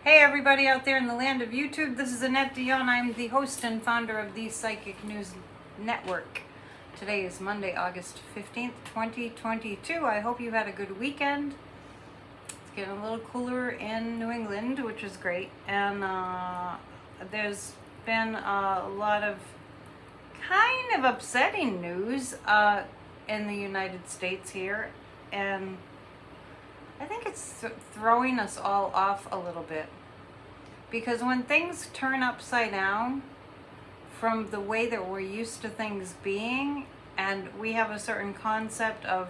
Hey everybody out there in the land of YouTube, this is Annette Dion. I'm the host and founder of the Psychic News Network. Today is Monday, August 15th, 2022. I hope you had a good weekend. It's getting a little cooler in New England, which is great. And there's been a lot of kind of upsetting news in the United States here. And I think it's throwing us all off a little bit. Because when things turn upside down from the way that we're used to things being, and we have a certain concept of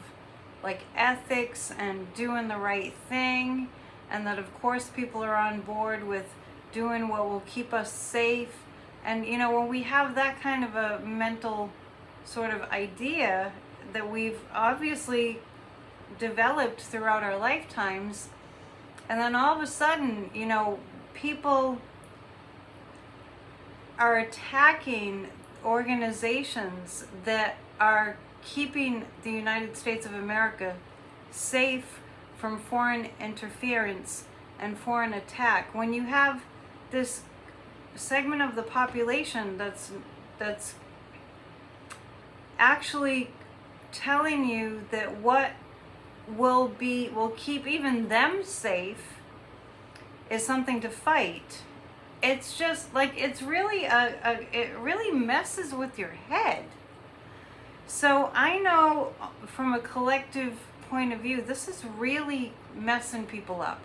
like ethics and doing the right thing, and that of course people are on board with doing what will keep us safe, and you know, when we have that kind of a mental sort of idea that we've obviously developed throughout our lifetimes, and then all of a sudden, you know, people are attacking organizations that are keeping the United States of America safe from foreign interference and foreign attack. When you have this segment of the population that's actually telling you that what will keep even them safe is something to fight. It's just like, it's really it really messes with your head. So I know from a collective point of view, this is really messing people up.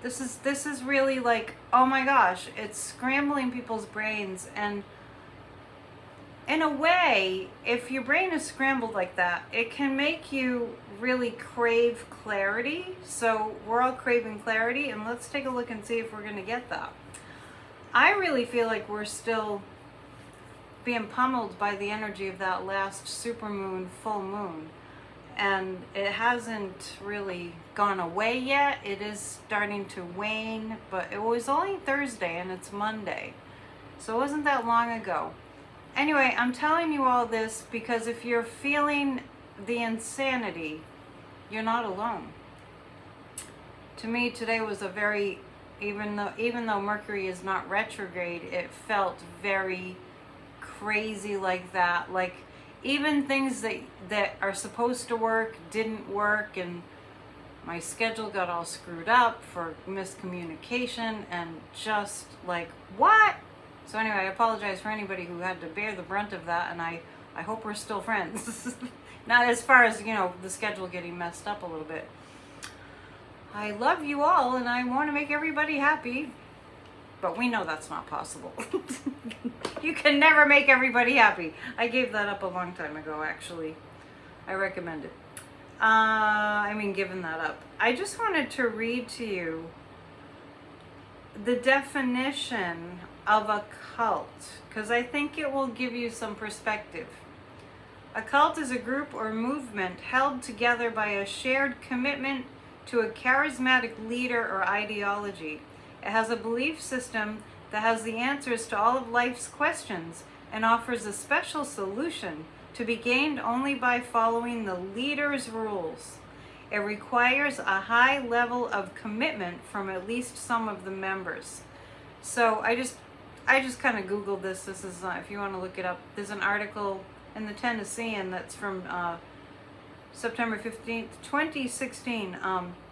This is really like, oh my gosh, it's scrambling people's brains. And in a way, if your brain is scrambled like that, it can make you really crave clarity. So we're all craving clarity, and let's take a look and see if we're going to get that. I really feel like we're still being pummeled by the energy of that last supermoon, full moon. And it hasn't really gone away yet. It is starting to wane, but it was only Thursday and it's Monday. So it wasn't that long ago. Anyway, I'm telling you all this because if you're feeling the insanity, you're not alone. To me, today was a very, even though Mercury is not retrograde, it felt very crazy like that. Like even things that are supposed to work didn't work, and my schedule got all screwed up for miscommunication, and just like, what? So anyway, I apologize for anybody who had to bear the brunt of that, and I hope we're still friends. Not as far as, you know, the schedule getting messed up a little bit. I love you all, and I want to make everybody happy, but we know that's not possible. You can never make everybody happy. I gave that up a long time ago, actually. I recommend it. Giving that up. I just wanted to read to you the definition of a cult, because I think it will give you some perspective. A cult is a group or movement held together by a shared commitment to a charismatic leader or ideology. It has a belief system that has the answers to all of life's questions and offers a special solution to be gained only by following the leader's rules. It requires a high level of commitment from at least some of the members. So I just kind of Googled this. This is, if you want to look it up, there's an article in the Tennessean that's from September 15th, 2016.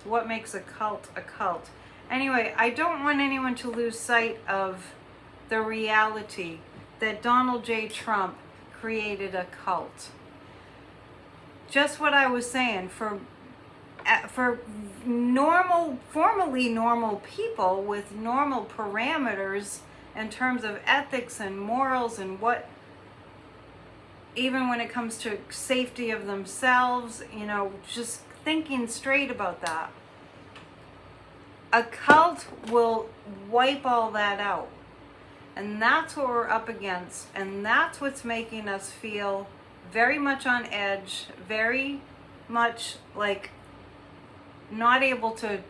What makes a cult a cult? Anyway, I don't want anyone to lose sight of the reality that Donald J. Trump created a cult. Just what I was saying, for formerly normal people with normal parameters in terms of ethics and morals, and what, even when it comes to safety of themselves, you know, just thinking straight about that. A cult will wipe all that out. And that's what we're up against. And that's what's making us feel very much on edge, very much like not able to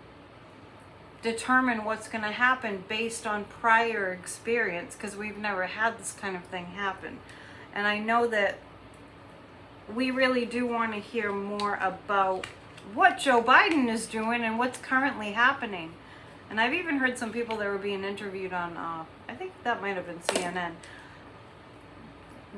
determine what's going to happen based on prior experience, because we've never had this kind of thing happen. And I know that we really do want to hear more about what Joe Biden is doing and what's currently happening. And I've even heard some people that were being interviewed on, I think that might have been CNN,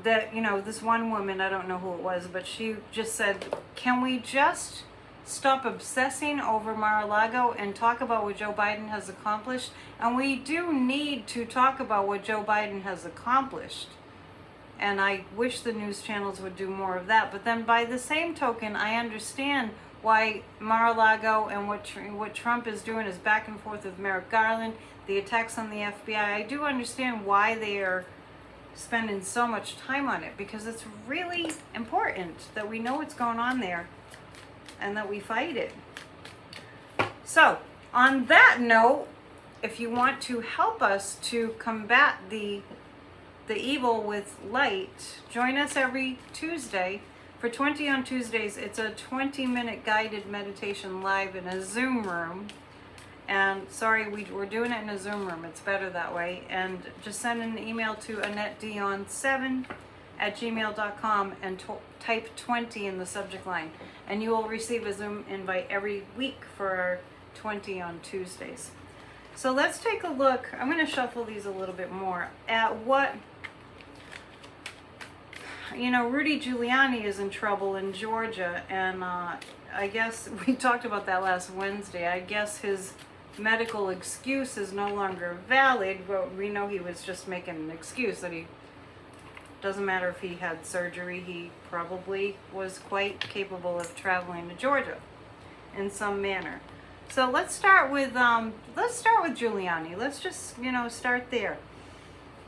that, this one woman, I don't know who it was, but she just said, can we just stop obsessing over Mar-a-Lago and talk about what Joe Biden has accomplished? And we do need to talk about what Joe Biden has accomplished. And I wish the news channels would do more of that. But then by the same token, I understand why Mar-a-Lago and what Trump is doing is back and forth with Merrick Garland, the attacks on the FBI. I do understand why they are spending so much time on it, because it's really important that we know what's going on there and that we fight it. So, on that note, if you want to help us to combat the evil with light, join us every Tuesday. For 20 on Tuesdays, it's a 20-minute guided meditation live in a Zoom room. And sorry, we're doing it in a Zoom room. It's better that way. And just send an email to AnnetteDion7@gmail.com and type 20 in the subject line. And you will receive a Zoom invite every week for our 20 on Tuesdays. So let's take a look. I'm going to shuffle these a little bit more at what... Rudy Giuliani is in trouble in Georgia, and I guess we talked about that last Wednesday. I guess his medical excuse is no longer valid, but we know he was just making an excuse that he doesn't matter if he had surgery. He probably was quite capable of traveling to Georgia in some manner. So let's start with Giuliani. Let's just start there.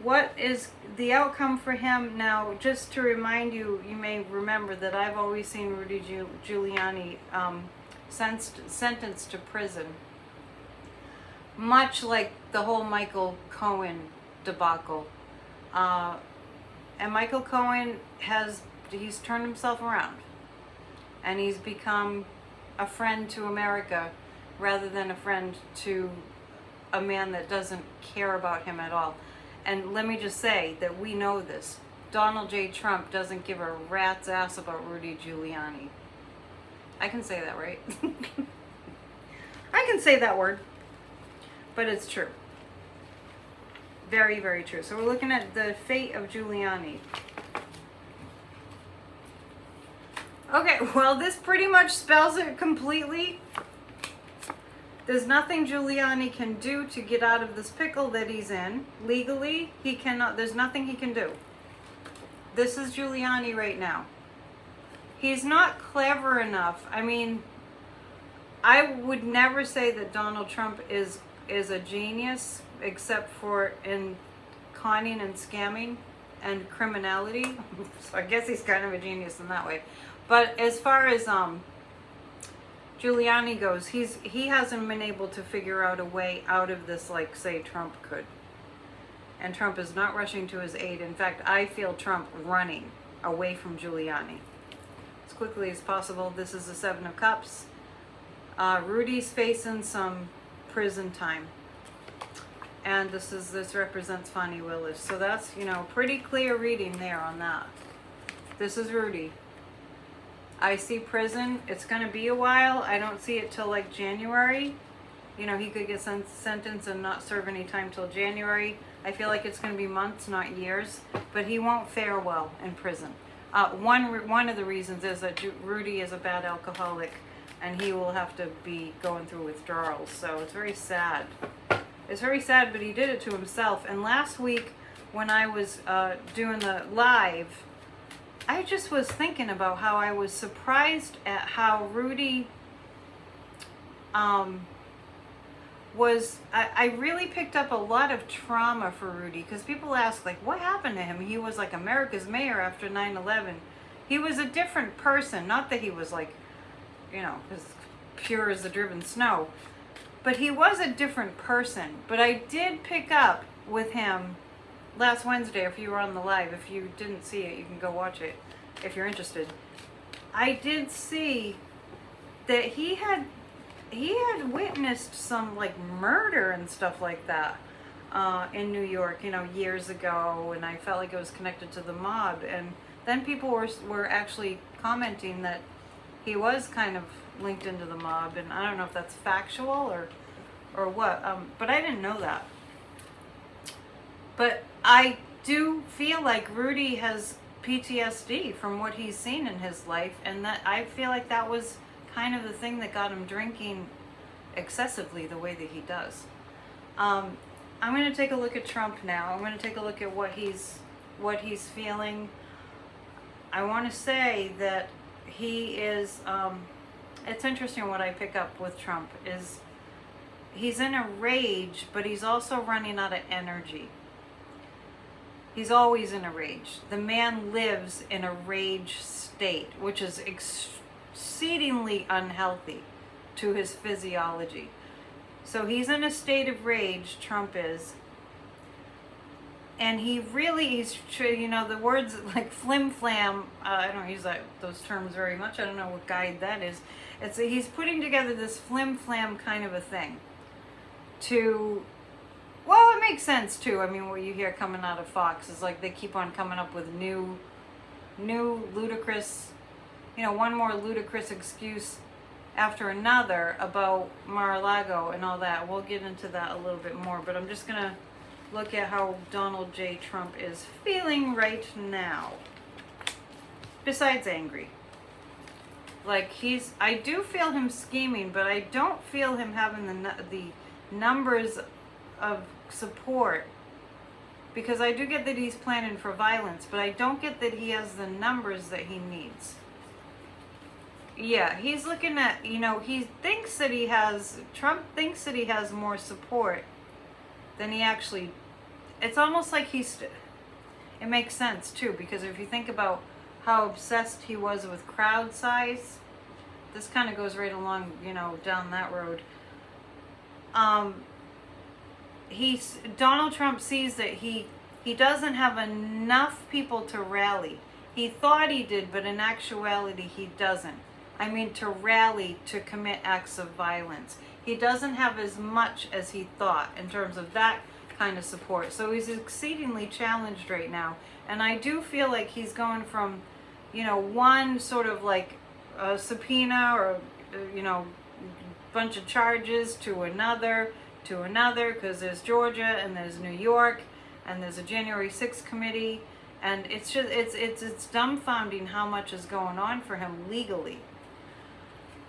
What is the outcome for him now? Just to remind you, you may remember that I've always seen Rudy Giuliani sentenced to prison, much like the whole Michael Cohen debacle. And Michael Cohen he's turned himself around, and he's become a friend to America rather than a friend to a man that doesn't care about him at all. And let me just say that we know this. Donald J. Trump doesn't give a rat's ass about Rudy Giuliani. I can say that, right? I can say that word. But it's true. Very, very true. So we're looking at the fate of Giuliani. Okay, well, this pretty much spells it completely. There's nothing Giuliani can do to get out of this pickle that he's in. Legally, he cannot. There's nothing he can do. This is Giuliani right now. He's not clever enough. I mean, I would never say that Donald Trump is a genius, except for in conning and scamming and criminality. So I guess he's kind of a genius in that way. But as far as Giuliani goes, he hasn't been able to figure out a way out of this like, say, Trump could. And Trump is not rushing to his aid. In fact, I feel Trump running away from Giuliani as quickly as possible. This is the Seven of Cups. Rudy's facing some prison time. And this represents Fani Willis. So that's, pretty clear reading there on that. This is Rudy. I see prison. It's going to be a while. I don't see it till like January. He could get sentenced and not serve any time till January. I feel like it's going to be months, not years. But he won't fare well in prison. One of the reasons is that Rudy is a bad alcoholic, and he will have to be going through withdrawals. So it's very sad. It's very sad, but he did it to himself. And last week, when I was doing the live, I just was thinking about how I was surprised at how Rudy was. I really picked up a lot of trauma for Rudy, because people ask, like, what happened to him? He was like America's mayor after 9/11. He was a different person. Not that he was like, as pure as the driven snow. But he was a different person. But I did pick up with him last Wednesday, if you were on the live. If you didn't see it, you can go watch it if you're interested. I did see that he had witnessed some like murder and stuff like that in New York, years ago, and I felt like it was connected to the mob. And then people were actually commenting that he was kind of linked into the mob, and I don't know if that's factual or or what. But I didn't know that. But I do feel like Rudy has PTSD from what he's seen in his life, and that I feel like that was kind of the thing that got him drinking excessively the way that he does. I'm going to take a look at Trump now. I'm going to take a look at what he's feeling. I want to say that he is, it's interesting what I pick up with Trump is he's in a rage, but he's also running out of energy. He's always in a rage. The man lives in a rage state, which is exceedingly unhealthy to his physiology. So he's in a state of rage, Trump is. And he's, the words like flim flam, I don't use those terms very much. I don't know what guide that is. He's putting together this flim flam kind of a thing well, it makes sense too. I mean, what you hear coming out of Fox is like they keep on coming up with new ludicrous, one more ludicrous excuse after another about Mar-a-Lago and all that. We'll get into that a little bit more, but I'm just going to look at how Donald J. Trump is feeling right now. Besides angry. Like I do feel him scheming, but I don't feel him having the numbers of support, because I do get that he's planning for violence, but I don't get that he has the numbers that he needs. Yeah, he's looking at, he thinks that Trump thinks that he has more support than he actually, it's almost like it makes sense too, because if you think about how obsessed he was with crowd size, this kind of goes right along, down that road. Donald Trump sees that he doesn't have enough people to rally. He thought he did, but in actuality he doesn't. I mean, to rally to commit acts of violence. He doesn't have as much as he thought in terms of that kind of support. So he's exceedingly challenged right now. And I do feel like he's going from, one sort of like a subpoena or, bunch of charges to another, because there's Georgia and there's New York and there's a January 6th committee, and it's just it's dumbfounding how much is going on for him legally.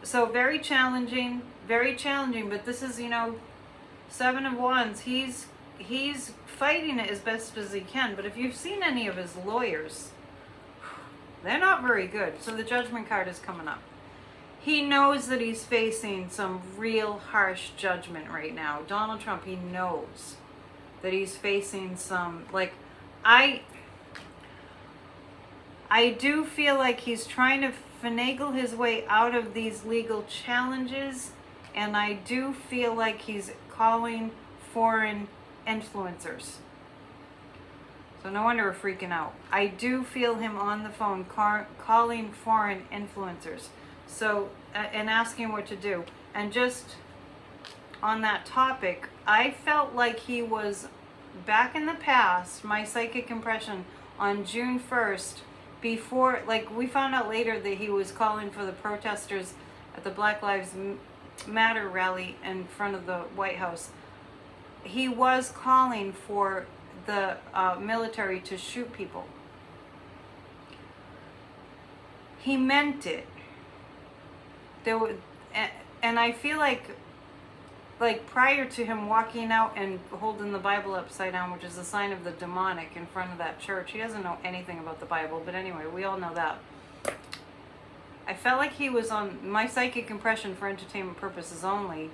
So very challenging, but this is, 7 of Wands. He's fighting it as best as he can, but if you've seen any of his lawyers, they're not very good. So the Judgment card is coming up. He knows that he's facing some real harsh judgment right now. Donald Trump, he knows that he's facing some, I do feel like he's trying to finagle his way out of these legal challenges, and I do feel like he's calling foreign influencers. So no wonder we're freaking out. I do feel him on the phone calling foreign influencers. So, and asking what to do. And just on that topic, I felt like he was back in the past, my psychic impression, on June 1st, before, we found out later that he was calling for the protesters at the Black Lives Matter rally in front of the White House. He was calling for the military to shoot people. He meant it. And I feel like prior to him walking out and holding the Bible upside down, which is a sign of the demonic, in front of that church, he doesn't know anything about the Bible, but anyway, we all know that. I felt like he was on, my psychic impression for entertainment purposes only,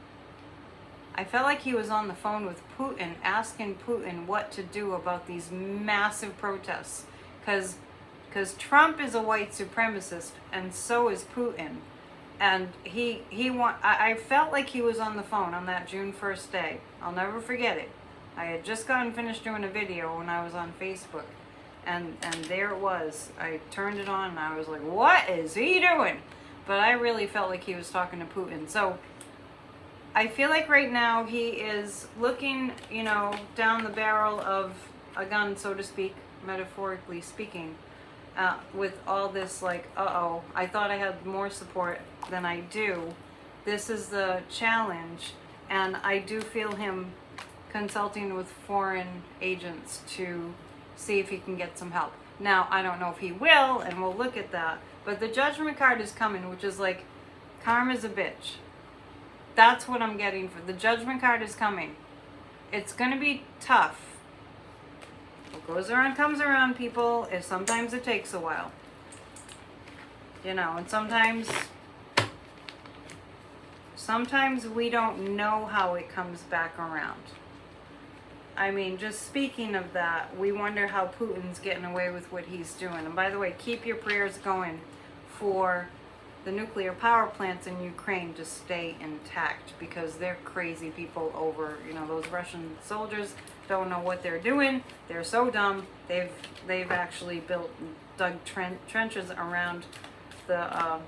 I felt like he was on the phone with Putin, asking Putin what to do about these massive protests, because Trump is a white supremacist, and so is Putin. And I felt like he was on the phone on that June 1st day. I'll never forget it. I had just gotten finished doing a video when I was on Facebook. And there it was. I turned it on and I was like, what is he doing? But I really felt like he was talking to Putin. So I feel like right now he is looking, down the barrel of a gun, so to speak, metaphorically speaking. With all this, I thought I had more support than I do. This is the challenge, And I do feel him consulting with foreign agents to see if he can get some help. Now, I don't know if he will, and we'll look at that. But the judgment card is coming, which is like, karma's a bitch. That's what I'm getting for the judgment card is coming. It's going to be tough. What goes around comes around, people. Sometimes it takes a while. You know, and sometimes we don't know how it comes back around. I mean, just speaking of that, we wonder how Putin's getting away with what he's doing. And by the way, keep your prayers going for the nuclear power plants in Ukraine to stay intact, because they're crazy people over, you know, those Russian soldiers don't know what they're doing. They're so dumb. They've actually dug trenches around the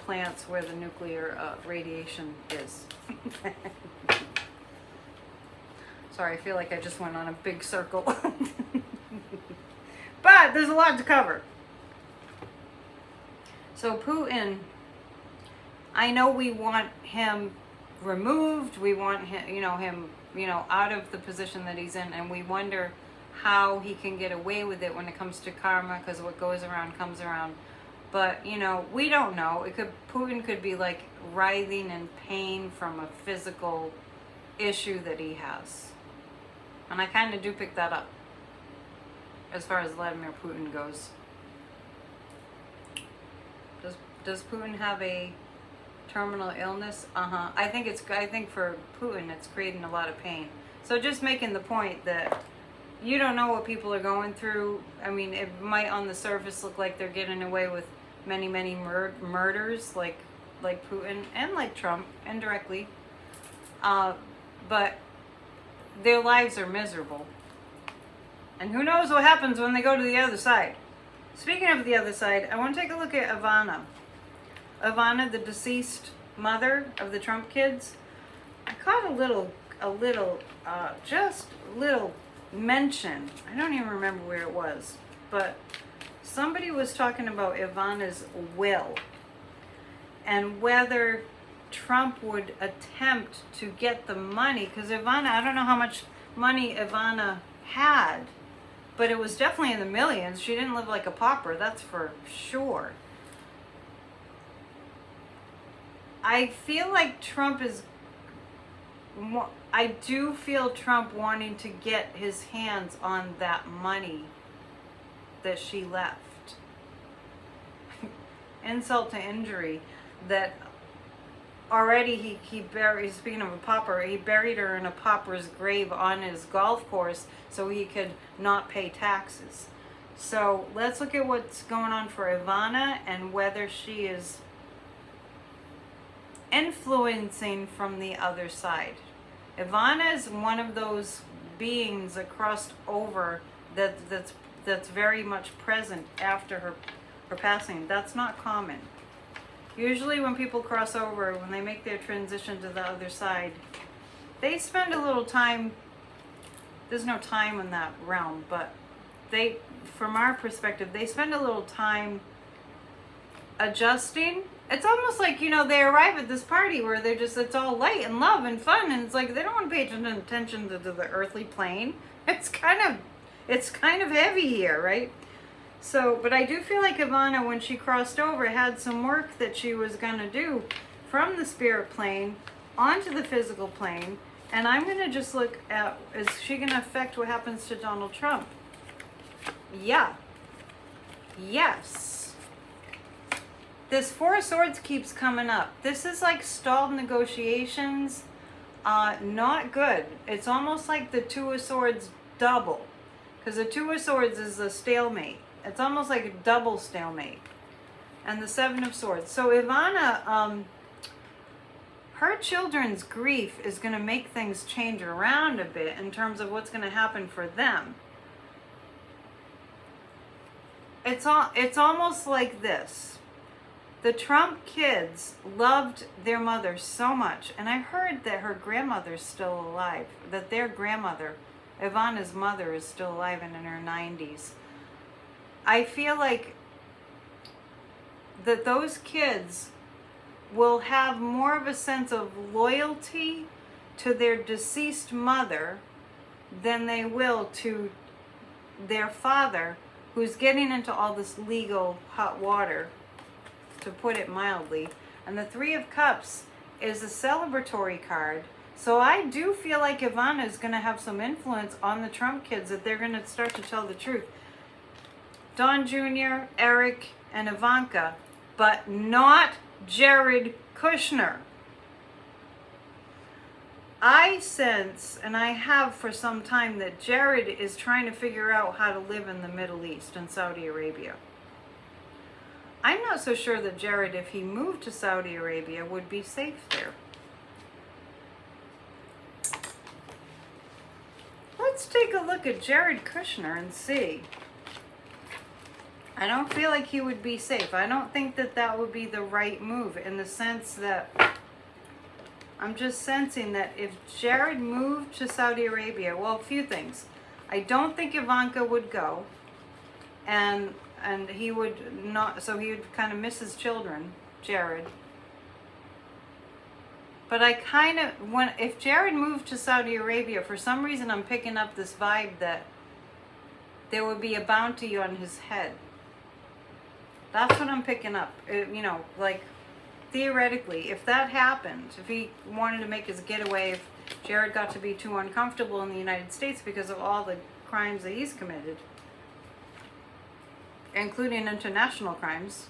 plants where the nuclear radiation is. Sorry, I feel like I just went on a big circle. But there's a lot to cover. So Putin, I know we want him removed. We want him, out of the position that he's in, and we wonder how he can get away with it when it comes to karma, because what goes around comes around. But, we don't know. Putin could be like writhing in pain from a physical issue that he has. And I kind of do pick that up as far as Vladimir Putin goes. Does Putin have a terminal illness? I think for Putin it's creating a lot of pain. So just making the point that you don't know what people are going through. I mean, it might on the surface look like they're getting away with many murders like Putin and like Trump indirectly, but their lives are miserable, and who knows what happens when they go to the other side. Speaking of the other side, I want to take a look at Ivana, the deceased mother of the Trump kids. I caught a little mention. I don't even remember where it was, but somebody was talking about Ivana's will and whether Trump would attempt to get the money, because Ivana, I don't know how much money Ivana had, but it was definitely in the millions. She didn't live like a pauper, that's for sure. I feel like I do feel Trump wanting to get his hands on that money that she left. Insult to injury, that already he buried, speaking of a pauper, he buried her in a pauper's grave on his golf course so he could not pay taxes. So let's look at what's going on for Ivana and whether she is influencing from the other side. Ivana is one of those beings that crossed over that's very much present after her passing. That's not common. Usually when people cross over, when they make their transition to the other side, they spend a little time. There's no time in that realm, but from our perspective, they spend a little time adjusting. It's almost like, they arrive at this party where it's all light and love and fun, and it's like they don't want to pay attention to the earthly plane. It's kind of heavy here, right? So, but I do feel like Ivana, when she crossed over, had some work that she was going to do from the spirit plane onto the physical plane. And I'm going to just look at, is she going to affect what happens to Donald Trump? Yeah. Yes. This Four of Swords keeps coming up. This is like stalled negotiations. Not good. It's almost like the Two of Swords double. Because the Two of Swords is a stalemate. It's almost like a double stalemate. And the Seven of Swords. So Ivana, her children's grief is going to make things change around a bit in terms of what's going to happen for them. It's almost like this. The Trump kids loved their mother so much. And I heard that her grandmother's still alive. That their grandmother, Ivana's mother, is still alive and in her 90s. I feel like that those kids will have more of a sense of loyalty to their deceased mother than they will to their father, who's getting into all this legal hot water, to put it mildly. And the Three of Cups is a celebratory card. So I do feel like Ivana is going to have some influence on the Trump kids, that they're going to start to tell the truth. Don Jr., Eric, and Ivanka, but not Jared Kushner. I sense, and I have for some time, that Jared is trying to figure out how to live in the Middle East and Saudi Arabia. I'm not so sure that Jared, if he moved to Saudi Arabia, would be safe there. Let's take a look at Jared Kushner and see. I don't feel like he would be safe. I don't think that that would be the right move, in the sense that I'm just sensing that if Jared moved to Saudi Arabia, well, a few things. I don't think Ivanka would go, and he would not, so he would kind of miss his children, Jared. But I kind of, if Jared moved to Saudi Arabia, for some reason I'm picking up this vibe that there would be a bounty on his head. That's what I'm picking up. You know, like, theoretically, if that happened, if he wanted to make his getaway, if Jared got to be too uncomfortable in the United States because of all the crimes that he's committed, including international crimes,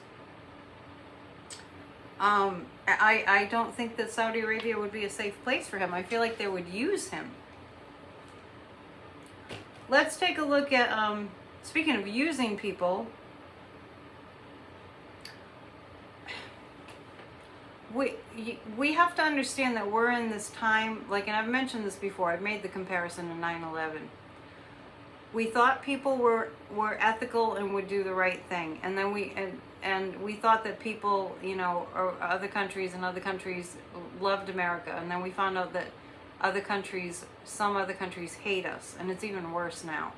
I don't think that Saudi Arabia would be a safe place for him. I feel like they would use him. Let's take a look at, speaking of using people, we have to understand that we're in this time, like, and I've mentioned this before, I've made the comparison to 9/11. We thought people were ethical and would do the right thing, and then we thought that people, you know, or other countries loved America, and then we found out that some other countries hate us, and it's even worse now.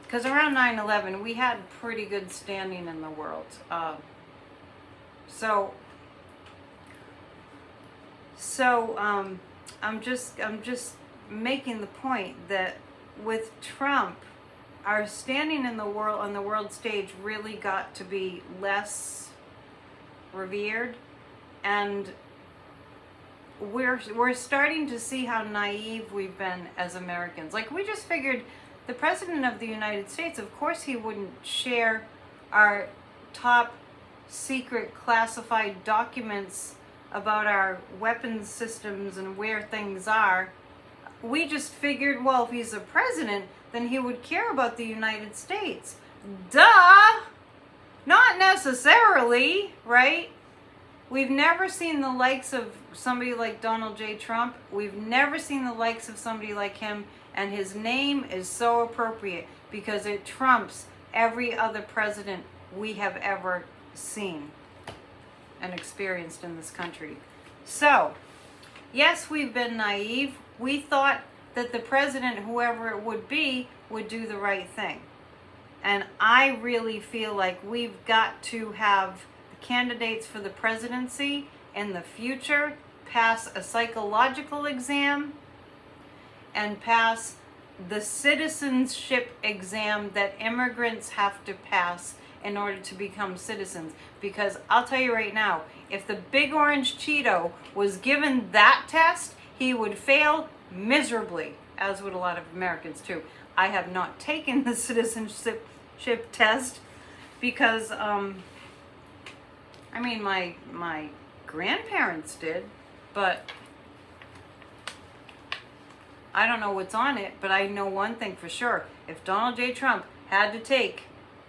Because around 9/11 we had pretty good standing in the world. I'm just making the point that with Trump, our standing in the world, on the world stage, really got to be less revered, and we're starting to see how naive we've been as Americans. Like, we just figured the President of the United States, of course he wouldn't share our top secret classified documents about our weapons systems and where things are. We just figured, well, if he's a president, then he would care about the United States. Duh! Not necessarily, right? We've never seen the likes of somebody like Donald J. Trump. We've never seen the likes of somebody like him, and his name is so appropriate because it trumps every other president we have ever seen and experienced in this country. So, yes, we've been naive. We thought that the president, whoever it would be, would do the right thing. And I really feel like we've got to have candidates for the presidency in the future pass a psychological exam and pass the citizenship exam that immigrants have to pass in order to become citizens. Because I'll tell you right now, if the big orange Cheeto was given that test, he would fail miserably, as would a lot of Americans too. I have not taken the citizenship test because, I mean, my grandparents did, but I don't know what's on it, but I know one thing for sure. If Donald J. Trump had to take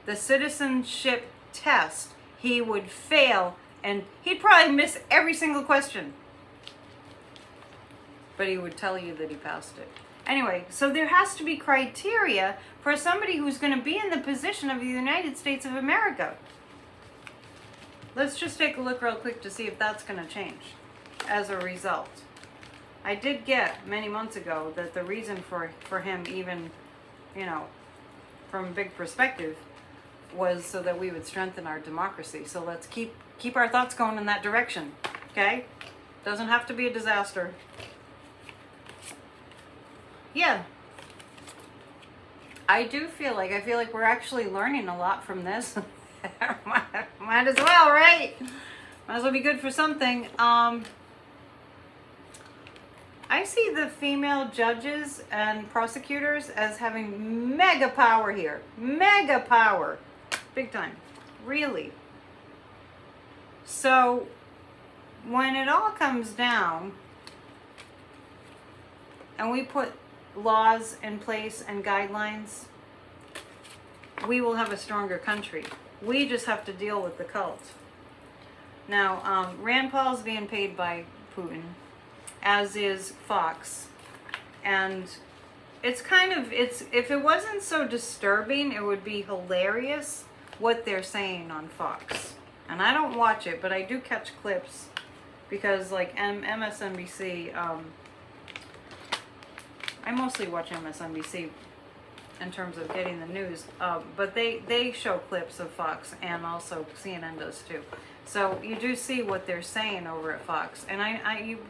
the citizenship test, he would fail, and he'd probably miss every single question. But he would tell you that he passed it. Anyway, so there has to be criteria for somebody who's going to be in the position of the United States of America. Let's just take a look real quick to see if that's going to change as a result. I did get many months ago that the reason for him even, you know, from a big perspective, was so that we would strengthen our democracy. So let's keep our thoughts going in that direction, okay? Doesn't have to be a disaster. Yeah. I feel like we're actually learning a lot from this. Might as well, right? Might as well be good for something. I see the female judges and prosecutors as having mega power here. Mega power. Big time. Really. So, when it all comes down, and we put laws in place and guidelines, we will have a stronger country. We just have to deal with the cult. Now, Rand Paul's being paid by Putin, as is Fox. And it's if it wasn't so disturbing, it would be hilarious what they're saying on Fox. And I don't watch it, but I do catch clips because, like, MSNBC, I mostly watch MSNBC in terms of getting the news, but they show clips of Fox, and also CNN does too. So you do see what they're saying over at Fox, and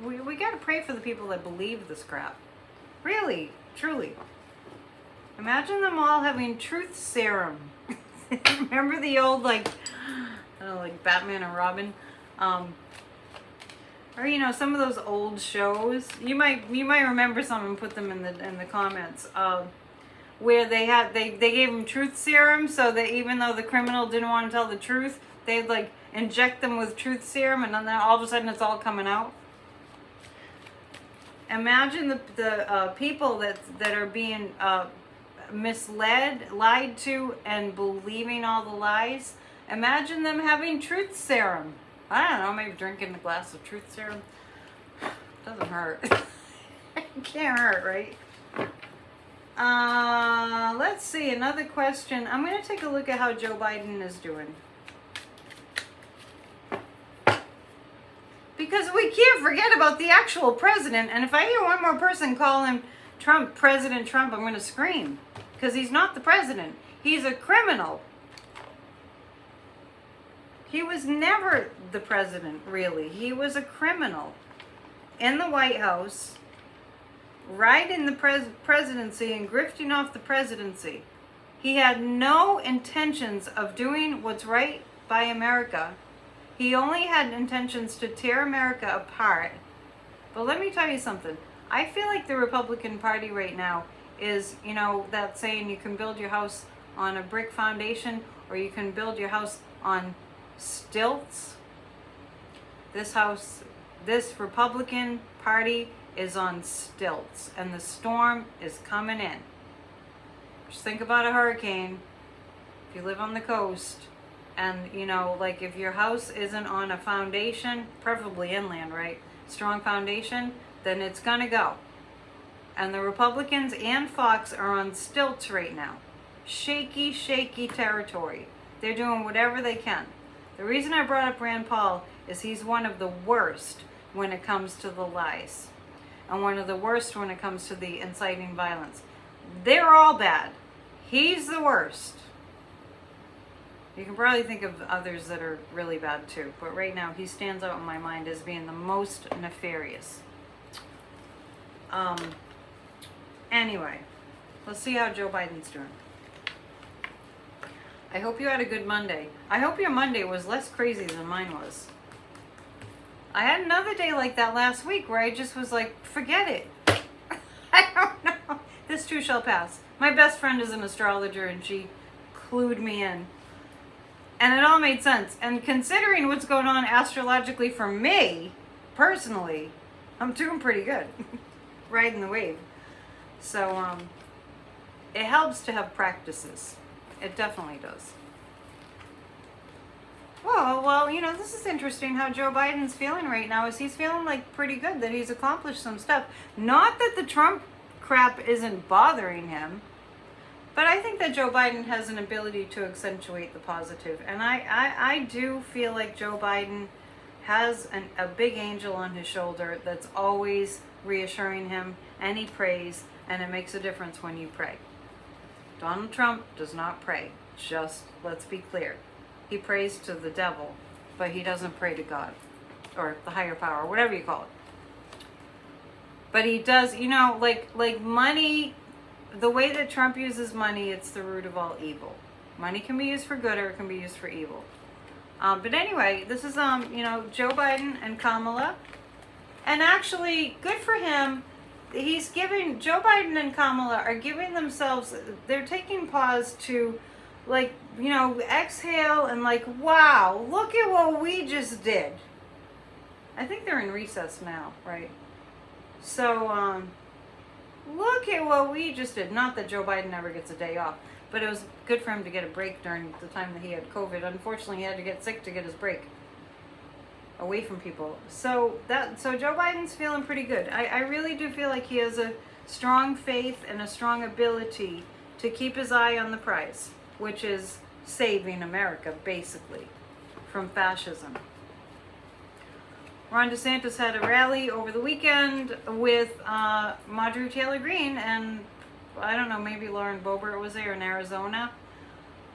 we got to pray for the people that believe this crap. Really, truly. Imagine them all having truth serum. Remember the old like Batman and Robin, or some of those old shows. You might remember some and put them in the comments. Where they gave them truth serum, so that even though the criminal didn't want to tell the truth, they'd like inject them with truth serum, and then all of a sudden it's all coming out. Imagine the people that are being misled, lied to, and believing all the lies. Imagine them having truth serum. I don't know, maybe drinking a glass of truth serum. Doesn't hurt. It can't hurt, right? Let's see, another question. I'm going to take a look at how Joe Biden is doing. Because we can't forget about the actual president, and if I hear one more person call him Trump, President Trump, I'm going to scream. Because he's not the president. He's a criminal. He was never the president, really. He was a criminal in the White House, riding the presidency and grifting off the presidency. He had no intentions of doing what's right by America. He only had intentions to tear America apart. But let me tell you something. I feel like the Republican Party right now is, that saying you can build your house on a brick foundation or you can build your house on stilts. This Republican Party is on stilts, and the storm is coming in. Just think about a hurricane. If you live on the coast, and if your house isn't on a foundation, preferably inland, right? Strong foundation, then it's gonna go. And the Republicans and Fox are on stilts right now. Shaky, shaky territory. They're doing whatever they can. The reason I brought up Rand Paul is he's one of the worst when it comes to the lies. And one of the worst when it comes to the inciting violence. They're all bad. He's the worst. You can probably think of others that are really bad too. But right now, he stands out in my mind as being the most nefarious. Anyway, let's see how Joe Biden's doing. I hope you had a good Monday. I hope your Monday was less crazy than mine was. I had another day like that last week where I just was like, forget it. I don't know. This too shall pass. My best friend is an astrologer and she clued me in. And it all made sense. And considering what's going on astrologically for me, personally, I'm doing pretty good. Riding the wave. So, it helps to have practices. It definitely does. Well, this is interesting how Joe Biden's feeling right now. He's feeling like pretty good that he's accomplished some stuff. Not that the Trump crap isn't bothering him, but I think that Joe Biden has an ability to accentuate the positive. And I do feel like Joe Biden has a big angel on his shoulder that's always reassuring him, and he prays, and it makes a difference when you pray. Donald Trump does not pray. Just let's be clear. He prays to the devil, but he doesn't pray to God. or the higher power, whatever you call it. But he does, you know, like money, the way that Trump uses money, it's the root of all evil. Money can be used for good or it can be used for evil. But anyway, this is, you know, Joe Biden and Kamala. And actually, good for him. Joe Biden and Kamala are giving themselves, they're taking pause to, like, you know, exhale and like, wow, look at what we just did. I think they're in recess now, right? So, look at what we just did. Not that Joe Biden never gets a day off, but it was good for him to get a break during the time that he had COVID. Unfortunately, he had to get sick to get his break away from people. So Joe Biden's feeling pretty good. I really do feel like he has a strong faith and a strong ability to keep his eye on the prize, which is saving America, basically, from fascism. Ron DeSantis had a rally over the weekend with Marjorie Taylor Greene and, I don't know, maybe Lauren Boebert was there in Arizona.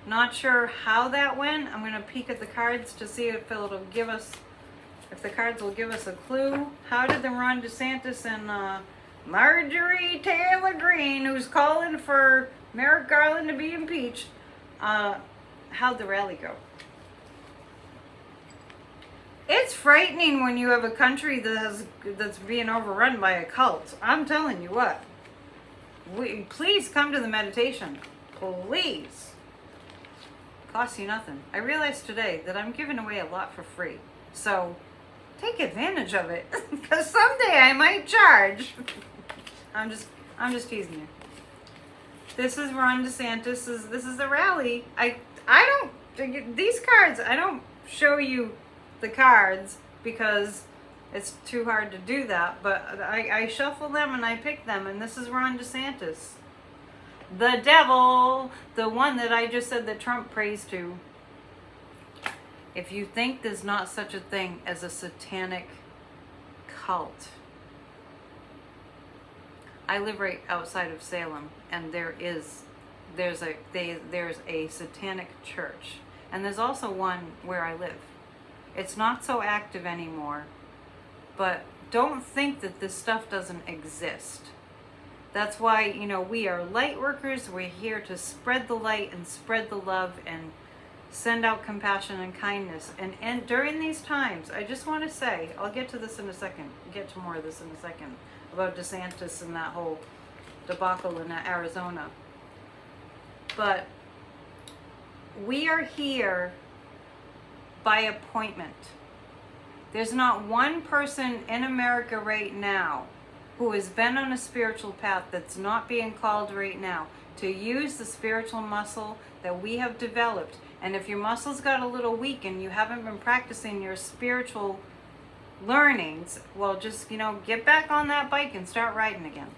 Not sure how that went. I'm going to peek at the cards to see if it'll give us, if the cards will give us a clue. How did the Ron DeSantis and Marjorie Taylor Greene, who's calling for Merrick Garland to be impeached, how'd the rally go? It's frightening when you have a country that's being overrun by a cult. I'm telling you what. Please come to the meditation. Please. Costs you nothing. I realized today that I'm giving away a lot for free. So take advantage of it. Because someday I might charge. I'm just teasing you. This is Ron DeSantis. This is the rally. I don't, these cards, I don't show you the cards because it's too hard to do that, but I shuffle them and I pick them, and this is Ron DeSantis. The devil, the one that I just said that Trump prays to. If you think there's not such a thing as a satanic cult, I live right outside of Salem, and there's a satanic church, and there's also one where I live. It's not so active anymore, but don't think that this stuff doesn't exist. That's why, you know, we are light workers. We're here to spread the light and spread the love and send out compassion and kindness. And during these times, I just want to say, I'll get to this in a second, get to more of this in a second, about DeSantis and that whole debacle in Arizona. But we are here by appointment. There's not one person in America right now who has been on a spiritual path that's not being called right now to use the spiritual muscle that we have developed. And if your muscles got a little weak and you haven't been practicing your spiritual learnings, well, just, you know, get back on that bike and start riding again.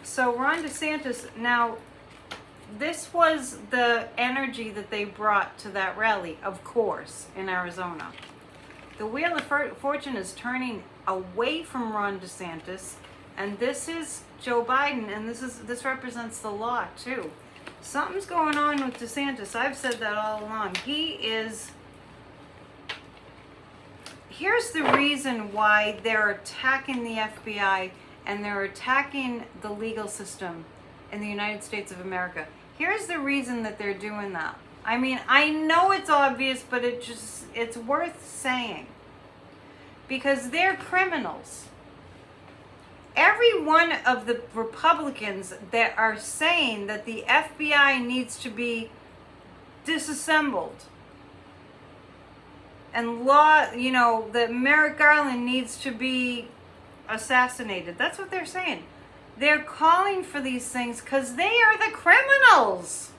So Ron DeSantis, now, this was the energy that they brought to that rally, of course, in Arizona. The wheel of fortune is turning away from Ron DeSantis, and this is Joe Biden, and this represents the law too. Something's going on with DeSantis. I've said that all along. Here's the reason why they're attacking the FBI and they're attacking the legal system in the United States of America. Here's the reason that they're doing that. I mean, I know it's obvious, but it's worth saying. Because they're criminals. Every one of the Republicans that are saying that the FBI needs to be disassembled and that Merrick Garland needs to be assassinated. That's what they're saying. They're calling for these things because they are the criminals.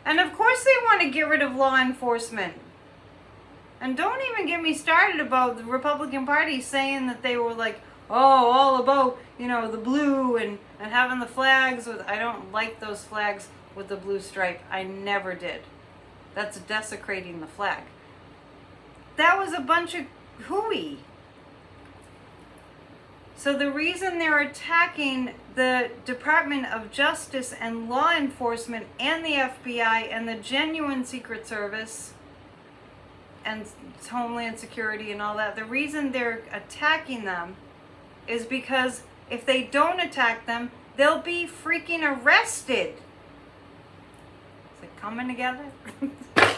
And of course they want to get rid of law enforcement. And don't even get me started about the Republican Party saying that they were like, oh, all about, the blue and having the flags. I don't like those flags with the blue stripe. I never did. That's desecrating the flag. That was a bunch of hooey. So the reason they're attacking the Department of Justice and law enforcement and the FBI and the genuine Secret Service and Homeland Security and all that, the reason they're attacking them is because if they don't attack them, they'll be freaking arrested. Is it coming together?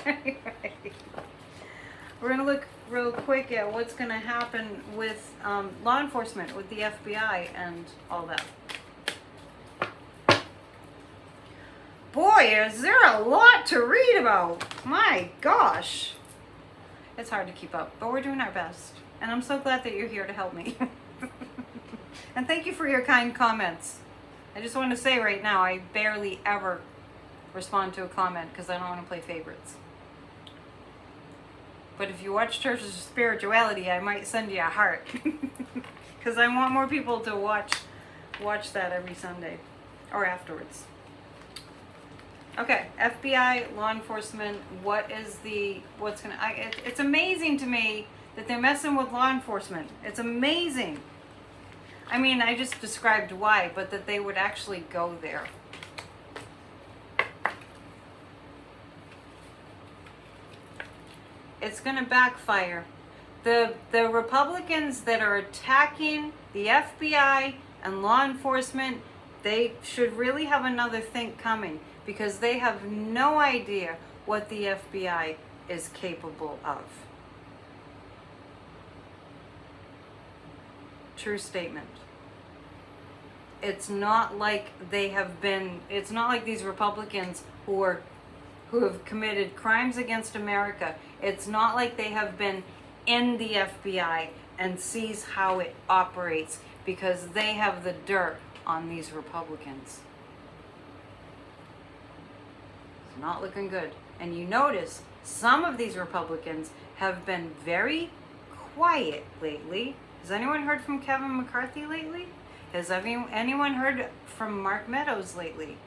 Anyway, we're going to look real quick at what's going to happen with law enforcement, with the FBI and all that. Boy, is there a lot to read about. My gosh. It's hard to keep up, but we're doing our best. And I'm so glad that you're here to help me. And thank you for your kind comments. I just want to say right now, I barely ever respond to a comment because I don't want to play favorites. But if you watch Churches of Spirituality, I might send you a heart. Because I want more people to watch that every Sunday or afterwards. Okay, FBI, law enforcement, it's amazing to me that they're messing with law enforcement. It's amazing. I mean, I just described why, but that they would actually go there. It's going to backfire. The Republicans that are attacking the FBI and law enforcement, they should really have another think coming, because they have no idea what the FBI is capable of. True statement. It's not like it's not like these Republicans who have committed crimes against America. It's not like they have been in the FBI and sees how it operates, because they have the dirt on these Republicans. It's not looking good. And you notice some of these Republicans have been very quiet lately. Has anyone heard from Kevin McCarthy lately? Has anyone heard from Mark Meadows lately?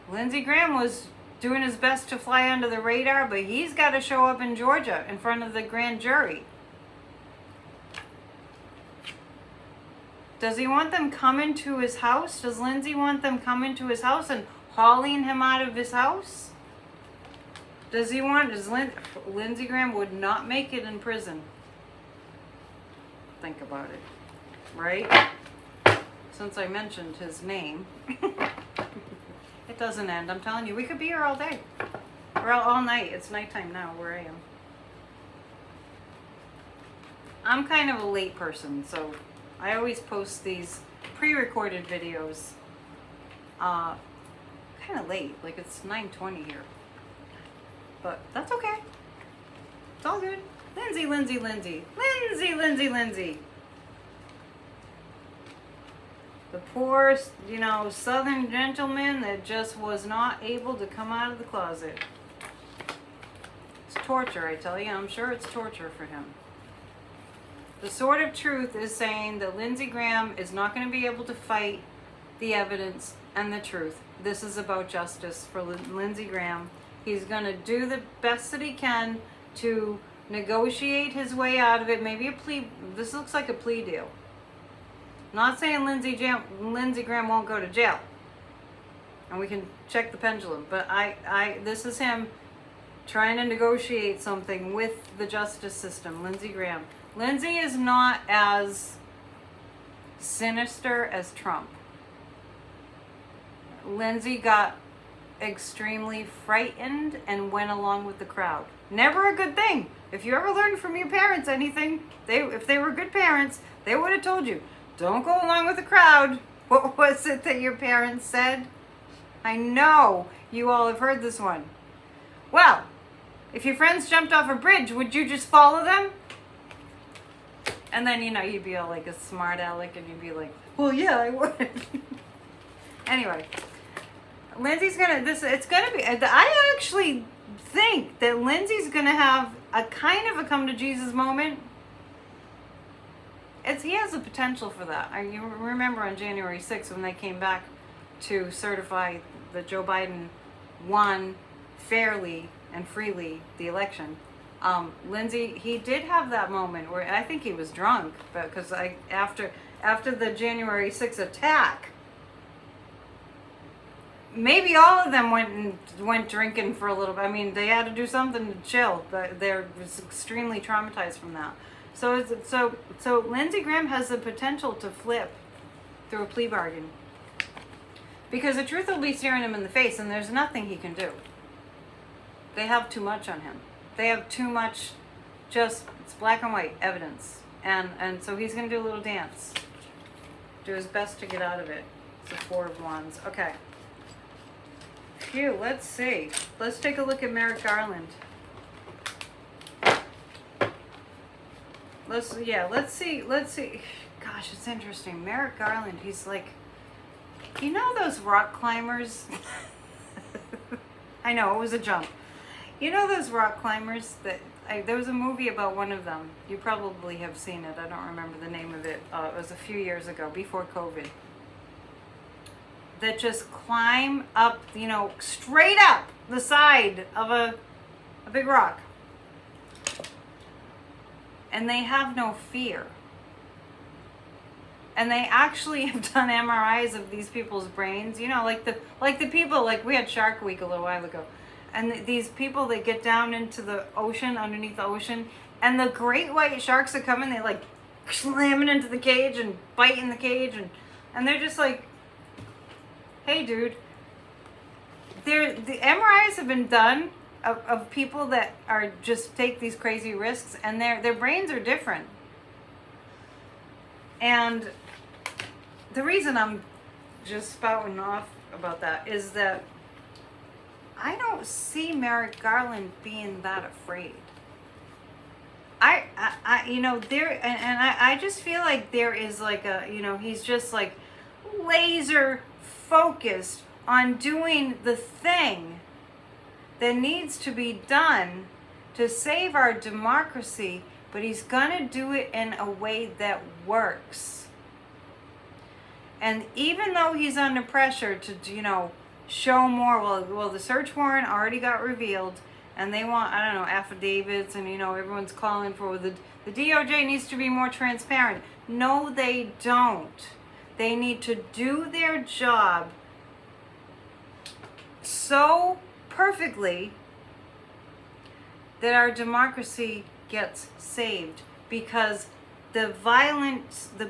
Lindsey Graham was doing his best to fly under the radar, but he's got to show up in Georgia in front of the grand jury. Does he want them coming to his house? Does Lindsey want them coming to his house and hauling him out of his house? Lindsey Graham would not make it in prison. Think about it, right? Since I mentioned his name. It doesn't end, I'm telling you. We could be here all day. Or all night. It's nighttime now where I am. I'm kind of a late person, so I always post these pre-recorded videos kind of late. Like it's 9:20 here. But that's okay. It's all good. Lindsey. The poor, Southern gentleman that just was not able to come out of the closet. It's torture, I tell you. I'm sure it's torture for him. The sword of truth is saying that Lindsey Graham is not going to be able to fight the evidence and the truth. This is about justice for Lindsey Graham. He's going to do the best that he can to negotiate his way out of it. Maybe a plea. This looks like a plea deal. Not saying Lindsey Graham won't go to jail, and we can check the pendulum. But this is him trying to negotiate something with the justice system. Lindsey Graham. Lindsey is not as sinister as Trump. Lindsey got extremely frightened and went along with the crowd. Never a good thing. If you ever learned from your parents anything, if they were good parents, they would have told you, don't go along with the crowd. What was it that your parents said? I know you all have heard this one. Well, if your friends jumped off a bridge, would you just follow them? And then, you'd be all like a smart aleck and you'd be like, well, yeah, I would. Anyway, Lindsey's I actually think that Lindsey's gonna have a kind of a come to Jesus moment. He has the potential for that. You remember on January 6th when they came back to certify that Joe Biden won fairly and freely the election. Lindsey, he did have that moment where I think he was drunk, because after the January 6th attack, maybe all of them went drinking for a little bit. I mean, they had to do something to chill. They're extremely traumatized from that. So Lindsey Graham has the potential to flip through a plea bargain, because the truth will be staring him in the face, and there's nothing he can do. They have too much on him. They have too much, just, it's black and white evidence. And so he's going to do a little dance. Do his best to get out of it. It's the Four of Wands. Okay. Phew, let's see. Let's take a look at Merrick Garland. Let's see. Gosh, it's interesting. Merrick Garland, he's like, you know those rock climbers? I know, it was a jump. You know those rock climbers that, there was a movie about one of them. You probably have seen it. I don't remember the name of it. It was a few years ago, before COVID. That just climb up, straight up the side of a big rock. And they have no fear. And they actually have done MRIs of these people's brains. Like the people, like we had Shark Week a little while ago. And these people, they get down into the ocean, underneath the ocean. And the great white sharks that come in, they like slamming into the cage and biting the cage. And they're just like, hey dude, the MRIs have been done of people that are just take these crazy risks, and their brains are different. And the reason I'm just spouting off about that is that I don't see Merrick Garland being that afraid. I just feel like there is like he's just like laser focused on doing the thing that needs to be done to save our democracy, but he's gonna do it in a way that works. And even though he's under pressure to, show more, well, the search warrant already got revealed, and they want, I don't know, affidavits, and, everyone's calling for the DOJ needs to be more transparent. No, they don't. They need to do their job so perfectly that our democracy gets saved, because the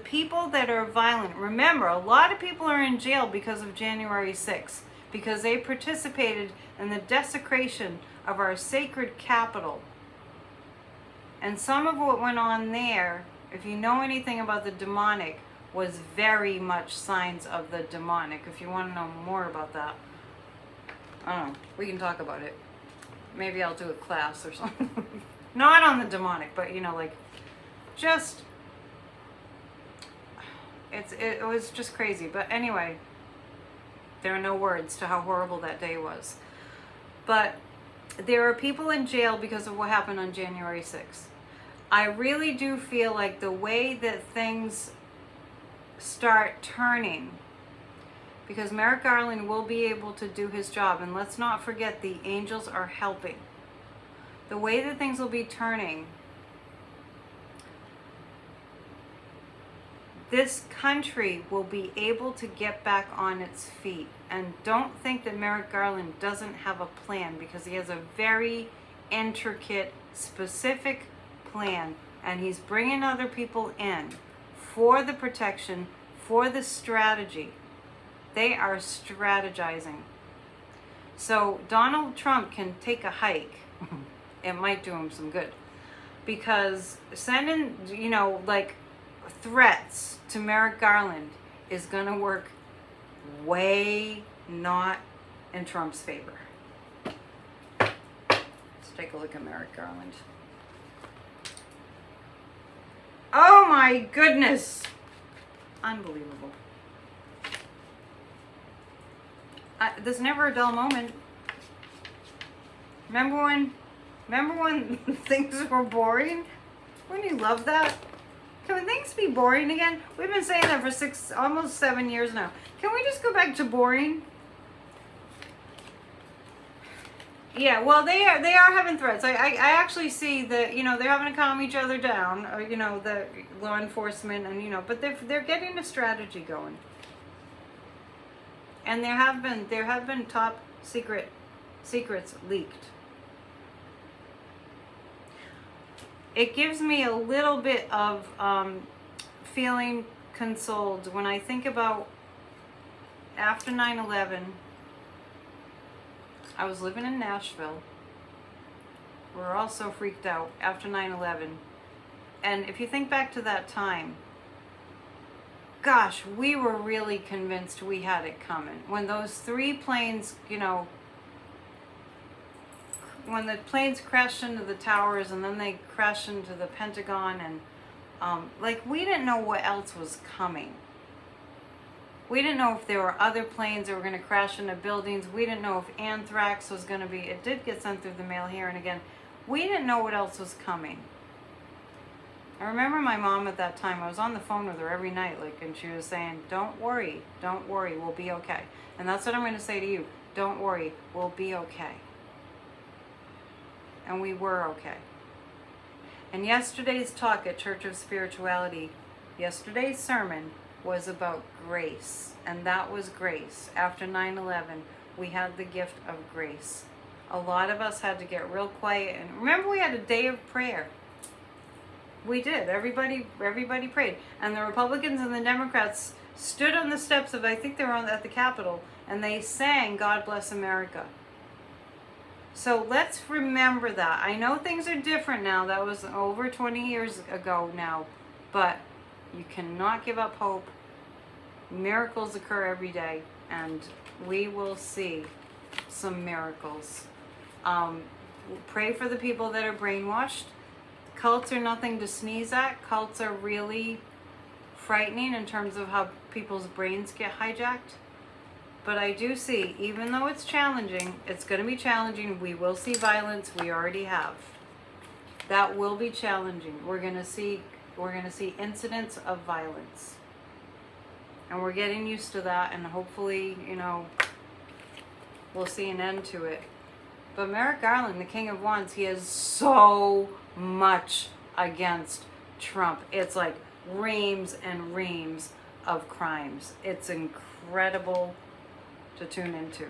people that are violent, remember, a lot of people are in jail because of January 6th, because they participated in the desecration of our sacred capital. And some of what went on there, if you know anything about the demonic, was very much signs of the demonic. If you want to know more about that, I don't know, we can talk about it. Maybe I'll do a class or something. Not on the demonic, but just, it was just crazy. But anyway, there are no words to how horrible that day was. But there are people in jail because of what happened on January 6th. I really do feel like the way that things start turning, because Merrick Garland will be able to do his job, and let's not forget the angels are helping. The way that things will be turning, this country will be able to get back on its feet. And don't think that Merrick Garland doesn't have a plan, because he has a very intricate, specific plan, and he's bringing other people in for the protection, for the strategy. They are strategizing. So Donald Trump can take a hike. It might do him some good, because sending, threats to Merrick Garland is going to work way not in Trump's favor. Let's take a look at Merrick Garland. Oh my goodness. Unbelievable. There's never a dull moment. Remember when things were boring? Wouldn't you love that? Can things be boring again? We've been saying that for almost 7 years now. Can we just go back to boring? Yeah, well, they are having threats. I actually see that, they're having to calm each other down, or, the law enforcement, and, but they're getting a strategy going. And there have been top secrets leaked. It gives me a little bit of feeling consoled when I think about after 9/11. I was living in Nashville. We were all so freaked out after 9/11. And if you think back to that time, gosh, we were really convinced we had it coming. When those 3 planes, when the planes crashed into the towers and then they crashed into the Pentagon, and we didn't know what else was coming. We didn't know if there were other planes that were going to crash into buildings. We didn't know if anthrax was going to be, it did get sent through the mail here and again. We didn't know what else was coming. I remember my mom at that time, I was on the phone with her every night, and she was saying, don't worry, we'll be okay. And that's what I'm going to say to you. Don't worry, we'll be okay. And we were okay. And yesterday's talk at Church of Spirituality, yesterday's sermon was about grace. And that was grace. After 9/11, we had the gift of grace. A lot of us had to get real quiet. And remember, we had a day of prayer. We did. Everybody prayed. And the Republicans and the Democrats stood on the steps of, I think they were at the Capitol, and they sang God Bless America. So let's remember that. I know things are different now. That was over 20 years ago now. But you cannot give up hope. Miracles occur every day. And we will see some miracles. Pray for the people that are brainwashed. Cults are nothing to sneeze at. Cults are really frightening in terms of how people's brains get hijacked. But I do see, even though it's challenging, it's going to be challenging. We will see violence. We already have. That will be challenging. We're going to see incidents of violence. And we're getting used to that, and hopefully, we'll see an end to it. But Merrick Garland, the King of Wands, he is so much against Trump. It's like reams and reams of crimes. It's incredible to tune into.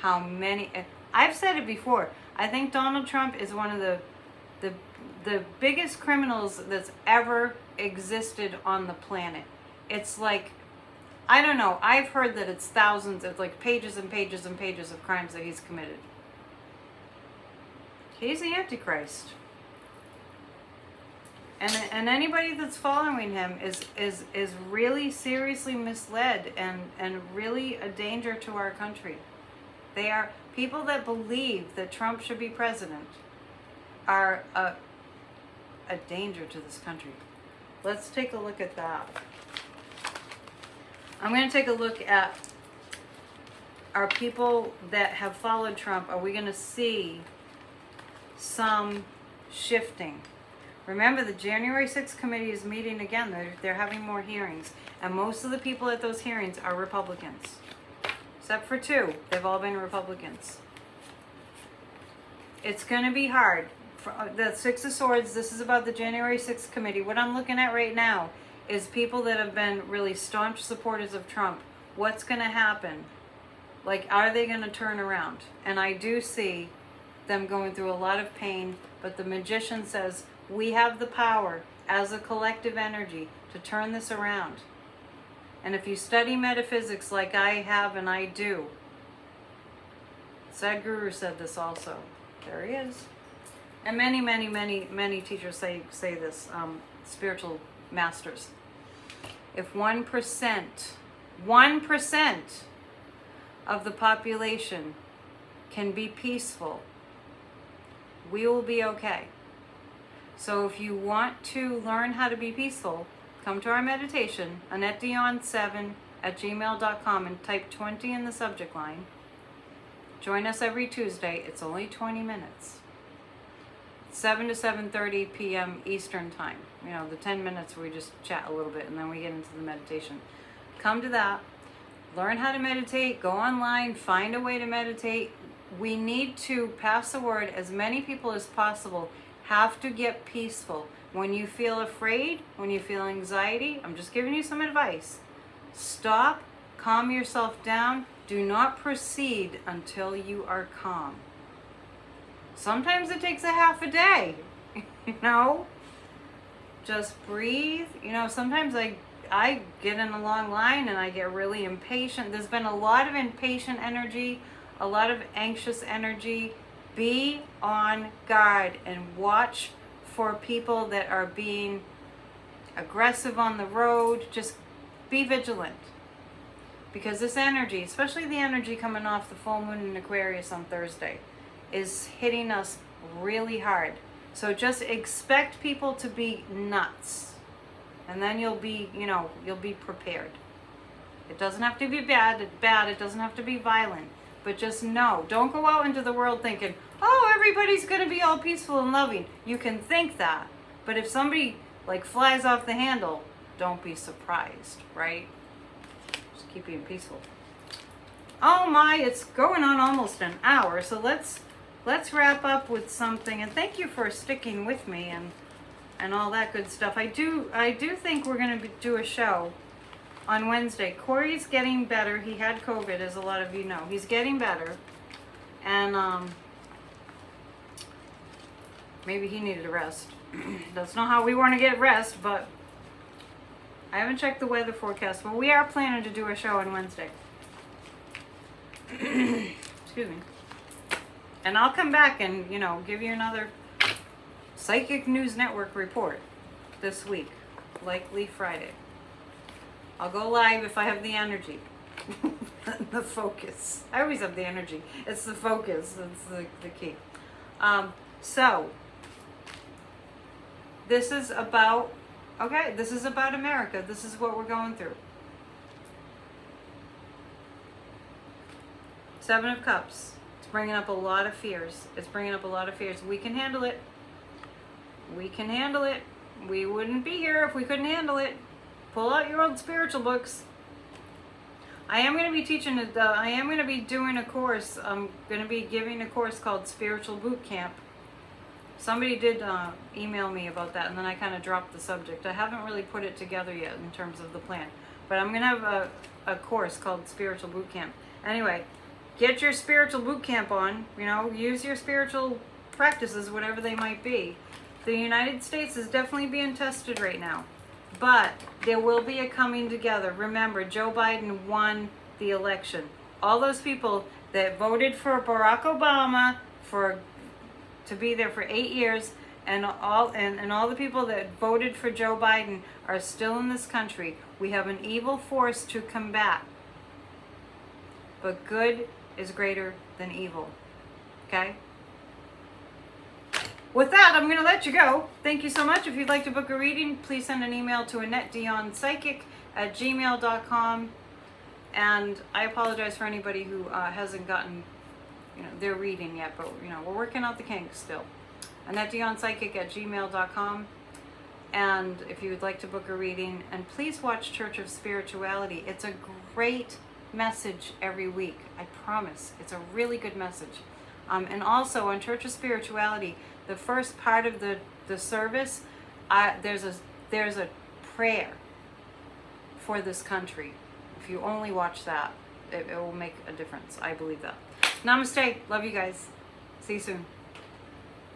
How many, I've said it before, I think Donald Trump is one of the biggest criminals that's ever existed on the planet. It's like, I don't know, I've heard that it's thousands, it's like pages and pages and pages of crimes that he's committed. He's the Antichrist. And anybody that's following him is really seriously misled and really a danger to our country. They are people that believe that Trump should be president are a danger to this country. Let's take a look at that. I'm going to take a look at, are people that have followed Trump, are we going to see some shifting? Remember, the January 6th committee is meeting again. They're having more hearings. And most of the people at those hearings are Republicans. Except for 2. They've all been Republicans. It's going to be hard. The 6 of Swords, this is about the January 6th committee. What I'm looking at right now is people that have been really staunch supporters of Trump. What's going to happen? Are they going to turn around? And I do see them going through a lot of pain, but the magician says, we have the power as a collective energy to turn this around. And if you study metaphysics like I have and I do, Sadhguru said this also. There he is. And many teachers say this, spiritual masters. If 1% of the population can be peaceful, we will be okay. So if you want to learn how to be peaceful, come to our meditation, AnnetteDion7@gmail.com, and type 20 in the subject line. Join us every Tuesday. It's only 20 minutes. 7 to 7:30 p.m. Eastern time. The 10 minutes where we just chat a little bit and then we get into the meditation. Come to that. Learn how to meditate. Go online. Find a way to meditate. We need to pass the word. As many people as possible have to get peaceful. When you feel afraid, when you feel anxiety, I'm just giving you some advice. Stop calm yourself down. Do not proceed until you are calm. Sometimes it takes a half a day, you know? Just breathe. You know, sometimes I get in a long line and I get really impatient. There's been a lot of impatient energy, a lot of anxious energy. Be on guard and watch for people that are being aggressive on the road. Just be vigilant. Because this energy, especially the energy coming off the full moon in Aquarius on Thursday, is hitting us really hard. So just expect people to be nuts. And then you'll be, you'll be prepared. It doesn't have to be bad. It doesn't have to be violent. But just know, don't go out into the world thinking, oh, everybody's going to be all peaceful and loving. You can think that. But if somebody flies off the handle, don't be surprised, right? Just keep being peaceful. Oh my, it's going on almost an hour. So let's wrap up with something. And thank you for sticking with me and all that good stuff. I do think we're going to do a show on Wednesday. Corey's getting better. He had COVID, as a lot of you know. He's getting better. And maybe he needed a rest. That's not how we want to get rest, but I haven't checked the weather forecast. But we are planning to do a show on Wednesday. Excuse me. And I'll come back and, give you another Psychic News Network report this week. Likely Friday. I'll go live if I have the energy. The focus. I always have the energy. It's the focus. It's the key. So, this is about America. This is what we're going through. Seven of Cups. It's bringing up a lot of fears. We can handle it. We wouldn't be here if we couldn't handle it. Pull out your old spiritual books. I am going to be teaching, I am going to be doing a course. I'm going to be giving a course called Spiritual Boot Camp. Somebody did email me about that, and then I kind of dropped the subject. I haven't really put it together yet in terms of the plan. But I'm going to have a course called Spiritual Boot Camp. Anyway, get your spiritual boot camp on. Use your spiritual practices, whatever they might be. The United States is definitely being tested right now. But there will be a coming together. Remember, Joe Biden won the election. All those people that voted for Barack Obama to be there for 8 years, and all the people that voted for Joe Biden are still in this country. We have an evil force to combat. But good is greater than evil. Okay? With that, I'm going to let you go. Thank you so much. If you'd like to book a reading, please send an email to AnnetteDionPsychic@gmail.com. And I apologize for anybody who hasn't gotten their reading yet, but we're working out the kinks still. AnnetteDionPsychic@gmail.com. And if you would like to book a reading, and please watch Church of Spirituality. It's a great message every week. I promise. It's a really good message. And also on Church of Spirituality, the first part of the service, there's a prayer for this country. If you only watch that, it will make a difference. I believe that. Namaste. Love you guys. See you soon.